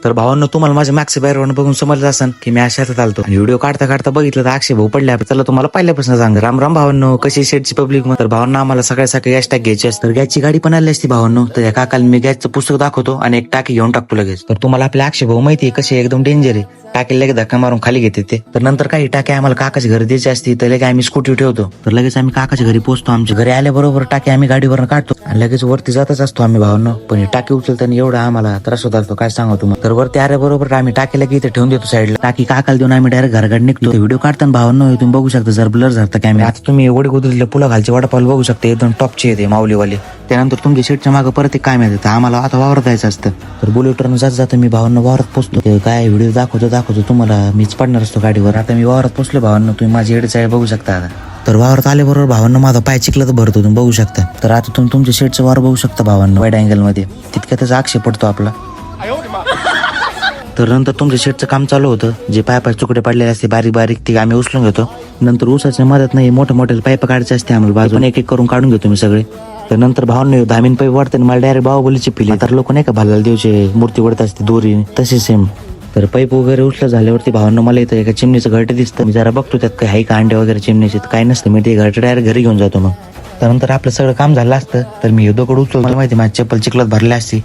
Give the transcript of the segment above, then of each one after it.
तर भावांनो तुम्हाला माझ्या मागच्या बॅकग्राऊंड बघून समजलं असेल की मी शेतात आलतो आणि व्हिडिओ काढता काढता बघितलं तर अक्षय भाऊ पडले. चला तुम्हाला पहिल्यापासून सांग. राम राम भावांनो, कशी शेडची पब्लिक. तर भावांना आम्हाला सगळ्यासाठी गॅस टाक घ्यायची असते. तर गॅसची गाडी पण आली असती भावांनो. तर या काकाला मी गॅसचं पुस्तक दाखवतो आणि एक टाकी घेऊन टाकतो लगेच. तर तुम्हाला आपले अक्षय भाऊ माहिती आहे कसे एकदम डेंजर आहे. टाकीला लगेच धक्का मारून खाली घेते ते. तर नंतर काही टाकी आम्हाला काकाच्या घरी द्यायची असती तर लगेच आम्ही स्कूटी ठेवतो. तर लगेच आम्ही काकाच्या घरी पोहोचतो. आमच्या घरी आल्याबरोबर टाकी आम्ही गाडीवरून काढतो आणि लगेच वरती जातच असतो आम्ही भावांनो. पण टाकी उचलताना एवढा आम्हाला त्रास होत असतो काय सांगू तुम्हाला. तर वरती आल्याबरोबर आम्ही टाकीला की इथे ठेवून देतो साईडला. टाकी काकाला देऊन आम्ही डायरेक्ट घराकडे निघतो. व्हिडिओ काढताना भावांनो तुम्ही बघू शकता जर ब्लर झाला कॅमेरा. आता तुम्ही एवढे गोदरले पुला खालचे वडापाव बघू शकता एकदम टॉपचे येते माऊलीवाले. त्यानंतर तुमच्या शेटच्या मागे परत एक काय माहिती आम्हाला आता वावरात जायचं असतं. तर बुलेटरनं जात जातं मी भावांना वावरात पोहोचतो. काय व्हिडिओ दाखवतो तुम्हाला मीच पडणार असतो गाडीवर. आता मी वावरात पोहोचलो भावांना, तुम्ही माझी एडी साईड बघू शकता. आता तर वावरात आल्याबरोबर भावांना माझा पाय चिखला तर भरतो तुम्ही बघू शकता. तर आता तुम्ही तुमच्या शेटचं वावर बघू शकता भावांना वाईड अँगल मध्ये. तितक्यातच आक्षेप पडतो आपला. तर नंतर तुमच्या शेटचं काम चालू होतं. जे पाय तुकडे पडलेले असते बारीक बारीक ते आम्ही उचलून घेतो. नंतर ऊसाच्या मदत नाही मोठे मोठे पाईप काढायचे असते आम्हाला बाजून एक एक करून काढून घेतो मी सगळे. तर नंतर भावांना धामीन पाईप वाढते मला डायरेक्ट बाहुबलीची पिली. तर लोक नाही का भालाला देवचे मूर्ती वडत असते दोरी तसे सेम. तर पाईप वगैरे उचलं झाल्यावरती भावांना मला इथं एका चिमणीचं घरटे दिसतं. मी जरा बघतो त्यात काही का अंडे वगैरे चिमणीचे काही नसतं. मी ते घरटे डायरेक्ट घरी घेऊन जातो. मग त्यानंतर आपलं सगळं काम झालं असतं तर मी दगड उचलतो. मला माहिती माझी चप्पल चिखलात भरली असती.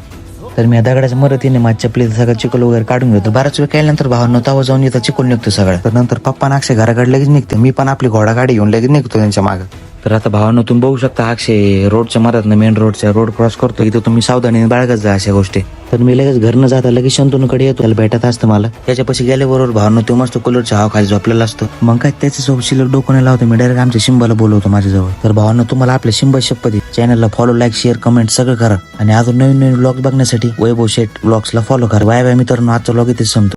तर मी दगडाच्या मदतीने माझ्या चपलीत सगळं चिखल वगैरे काढून घेतो. बराच वेळ केल्यानंतर भावांना तवा जाऊन इथं चिखल निघतो सगळं. तर नंतर पप्पा अक्षय घराकडे लगेच निघते. मी पण आपली घोडा गाडी घेऊन लगेच निघतो त्यांच्या मागं. तर आता भावांना तुम्ही बघू शकता अक्षय रोडच्या मधातनं मेन रोडच्या रोड क्रॉस करतो. इथं तुम्ही सावधानीने बाळगत जा अशा गोष्टी. तर मी लगेच घरनं जाता लगेच शंतनूकडे येतो. त्याला भेटत असतं मला. त्याच्यापाशी गेल्याबरोबर भावांना तो मस्त कूलरच्या हवा खाली झोपलेला असतो. मग काय त्याच्यासोबत शिल्लक डोकं नाही लावतो मी डायरेक्ट आमच्या शिंबाला बोलवतो माझ्याजवळ. तर भावांना तुम्हाला आपल्या शिंबा शपथ चॅनलला फॉलो लाईक शेअर कमेंट सगळं करा आणि अजून नवीन नवीन ब्लॉग बघण्यासाठी वैभव शेट ब्लॉग्सला फॉलो करा. बाय बाय मित्रांनो, आजचा ब्लॉग इथेच संपतो.